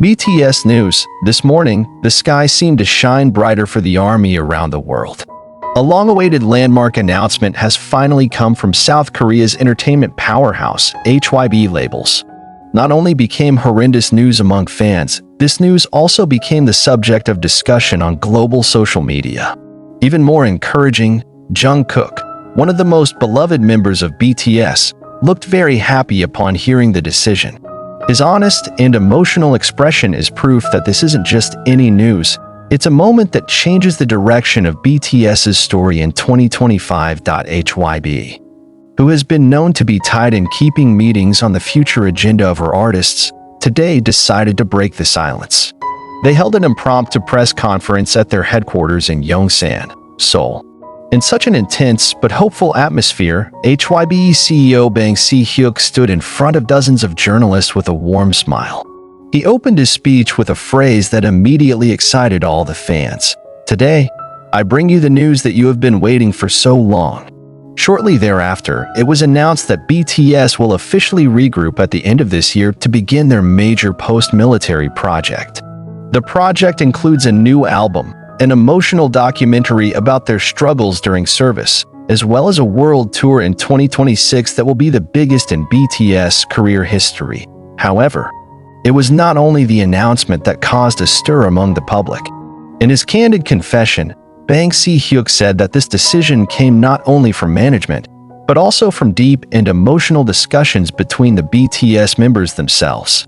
BTS news. This morning, the sky seemed to shine brighter for the army around the world. A long-awaited landmark announcement has finally come from South Korea's entertainment powerhouse, HYBE labels. Not only became horrendous news among fans, this news also became the subject of discussion on global social media. Even more encouraging, Jungkook, one of the most beloved members of BTS, looked very happy upon hearing the decision. His honest and emotional expression is proof that this isn't just any news. It's a moment that changes the direction of BTS's story in 2025. HYBE, who has been known to be tied in keeping meetings on the future agenda of her artists, today decided to break the silence. They held an impromptu press conference at their headquarters in Yongsan, Seoul. In such an intense but hopeful atmosphere, HYBE CEO Bang Si-hyuk stood in front of dozens of journalists with a warm smile. He opened his speech with a phrase that immediately excited all the fans. "Today, I bring you the news that you have been waiting for so long." Shortly thereafter, it was announced that BTS will officially regroup at the end of this year to begin their major post-military project. The project includes a new album, an emotional documentary about their struggles during service, as well as a world tour in 2026 that will be the biggest in BTS career history. However, it was not only the announcement that caused a stir among the public. In his candid confession, Bang Si-hyuk said that this decision came not only from management, but also from deep and emotional discussions between the BTS members themselves.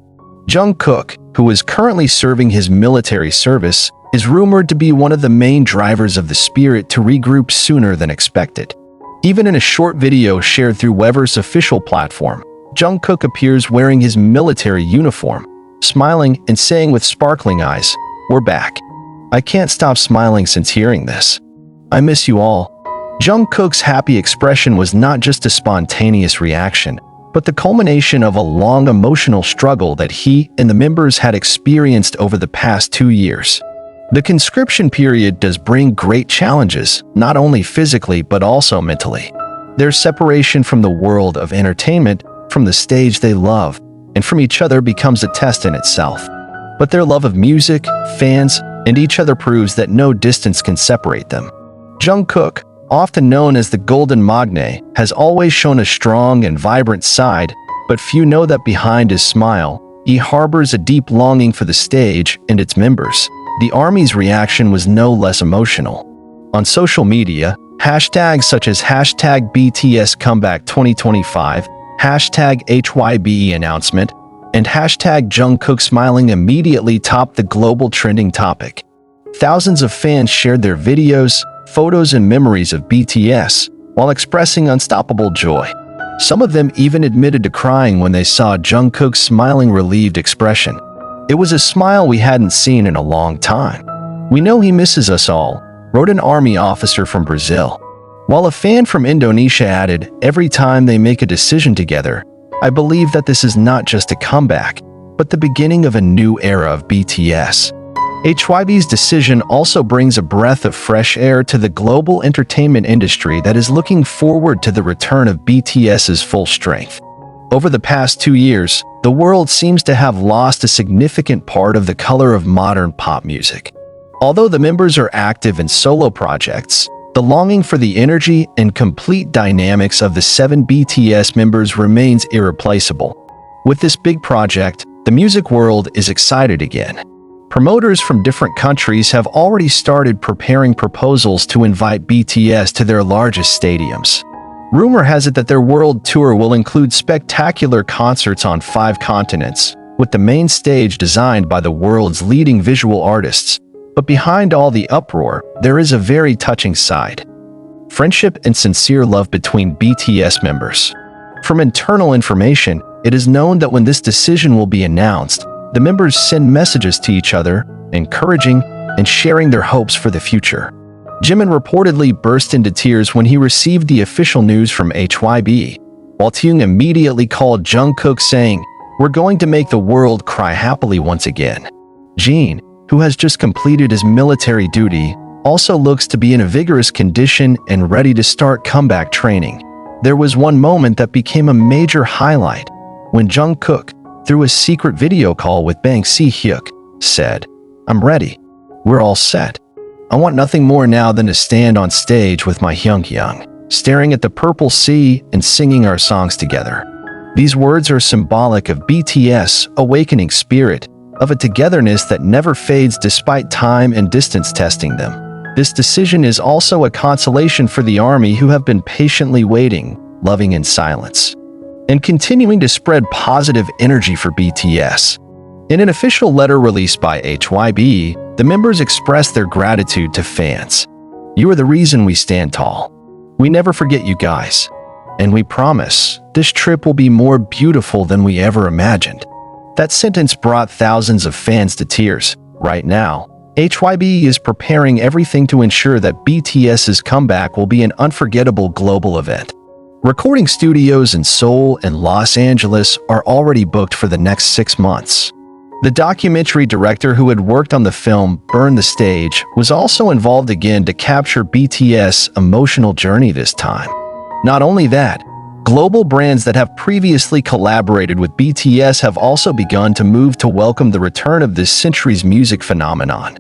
Jungkook, who is currently serving his military service, is rumored to be one of the main drivers of the spirit to regroup sooner than expected. Even in a short video shared through Wever's official platform, Jungkook appears wearing his military uniform, smiling and saying with sparkling eyes, "We're back. I can't stop smiling since hearing this. I miss you all." Jungkook's happy expression was not just a spontaneous reaction, but the culmination of a long emotional struggle that he and the members had experienced over the past 2 years. The conscription period does bring great challenges, not only physically but also mentally. Their separation from the world of entertainment, from the stage they love, and from each other becomes a test in itself. But their love of music, fans, and each other proves that no distance can separate them. Jungkook, often known as the Golden Magne, has always shown a strong and vibrant side, but few know that behind his smile, he harbors a deep longing for the stage and its members. The army's reaction was no less emotional. On social media, hashtags such as hashtag BTS Comeback 2025, hashtag HYBE announcement, and hashtag Jungkook smiling immediately topped the global trending topic. Thousands of fans shared their videos, photos, and memories of BTS while expressing unstoppable joy. Some of them even admitted to crying when they saw Jungkook's smiling, relieved expression. "It was a smile we hadn't seen in a long time. We know he misses us all," wrote an army officer from Brazil. While a fan from Indonesia added, "Every time they make a decision together, I believe that this is not just a comeback, but the beginning of a new era of BTS." HYBE's decision also brings a breath of fresh air to the global entertainment industry that is looking forward to the return of BTS's full strength. Over the past 2 years, the world seems to have lost a significant part of the color of modern pop music. Although the members are active in solo projects, the longing for the energy and complete dynamics of the 7 BTS members remains irreplaceable. With this big project, the music world is excited again. Promoters from different countries have already started preparing proposals to invite BTS to their largest stadiums. Rumor has it that their world tour will include spectacular concerts on 5 continents, with the main stage designed by the world's leading visual artists. But behind all the uproar, there is a very touching side: friendship and sincere love between BTS members. From internal information, it is known that when this decision will be announced, the members send messages to each other, encouraging and sharing their hopes for the future. Jimin reportedly burst into tears when he received the official news from HYBE, while Taeyong immediately called Jungkook saying, "We're going to make the world cry happily once again." Jimin, who has just completed his military duty, also looks to be in a vigorous condition and ready to start comeback training. There was one moment that became a major highlight when Jungkook, through a secret video call with Bang Si-hyuk, said, "I'm ready. We're all set. I want nothing more now than to stand on stage with my Hyung, staring at the purple sea and singing our songs together." These words are symbolic of BTS' awakening spirit, of a togetherness that never fades despite time and distance testing them. This decision is also a consolation for the ARMY, who have been patiently waiting, loving in silence, and continuing to spread positive energy for BTS. In an official letter released by HYBE, the members expressed their gratitude to fans. "You are the reason we stand tall. We never forget you guys. And we promise, this trip will be more beautiful than we ever imagined." That sentence brought thousands of fans to tears. Right now, HYBE is preparing everything to ensure that BTS's comeback will be an unforgettable global event. Recording studios in Seoul and Los Angeles are already booked for the next 6 months. The documentary director who had worked on the film Burn the Stage was also involved again to capture BTS' emotional journey this time. Not only that, global brands that have previously collaborated with BTS have also begun to move to welcome the return of this century's music phenomenon.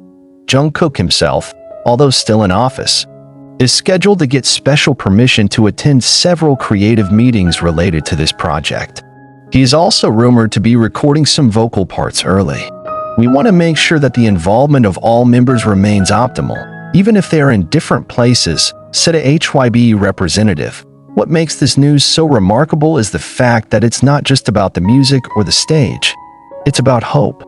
Jungkook himself, although still in office, is scheduled to get special permission to attend several creative meetings related to this project. He is also rumored to be recording some vocal parts early. "We want to make sure that the involvement of all members remains optimal, even if they are in different places," said a HYBE representative. "What makes this news so remarkable is the fact that it's not just about the music or the stage. It's about hope.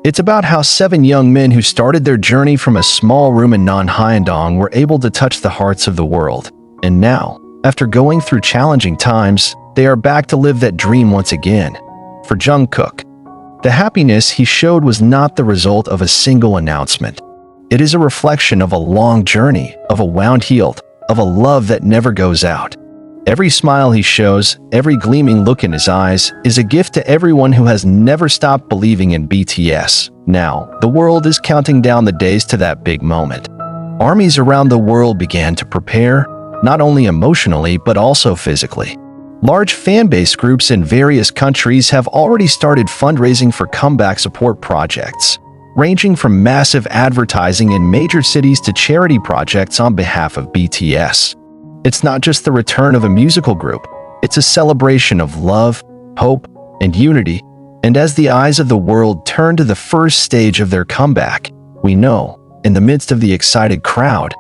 It's about how 7 young men who started their journey from a small room in Nonhyandong were able to touch the hearts of the world. And now, after going through challenging times, they are back to live that dream once again." For Jungkook, the happiness he showed was not the result of a single announcement. It is a reflection of a long journey, of a wound healed, of a love that never goes out. Every smile he shows, every gleaming look in his eyes, is a gift to everyone who has never stopped believing in BTS. Now, the world is counting down the days to that big moment. Armies around the world began to prepare, not only emotionally but also physically. Large fan-base groups in various countries have already started fundraising for comeback support projects, ranging from massive advertising in major cities to charity projects on behalf of BTS. It's not just the return of a musical group, it's a celebration of love, hope, and unity. And as the eyes of the world turn to the first stage of their comeback, we know, in the midst of the excited crowd,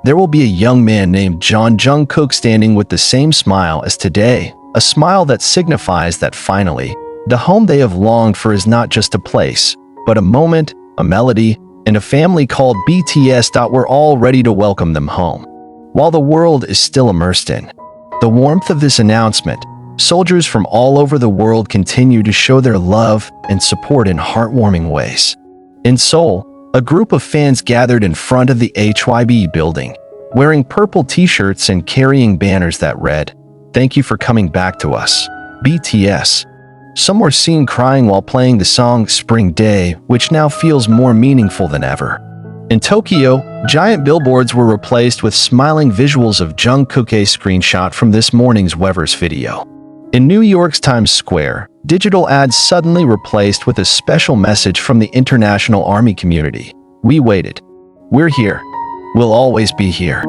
there will be a young man named Jungkook standing with the same smile as today, a smile that signifies that finally, the home they have longed for is not just a place, but a moment, a melody, and a family called BTS. We're all ready to welcome them home. While the world is still immersed in the warmth of this announcement, soldiers from all over the world continue to show their love and support in heartwarming ways. In Seoul, a group of fans gathered in front of the HYBE building, wearing purple t-shirts and carrying banners that read, "Thank you for coming back to us, BTS." Some were seen crying while playing the song Spring Day, which now feels more meaningful than ever. In Tokyo, giant billboards were replaced with smiling visuals of Jungkook, a screenshot from this morning's Weverse video. In New York's Times Square, digital ads suddenly replaced with a special message from the international ARMY community. "We waited. We're here. We'll always be here."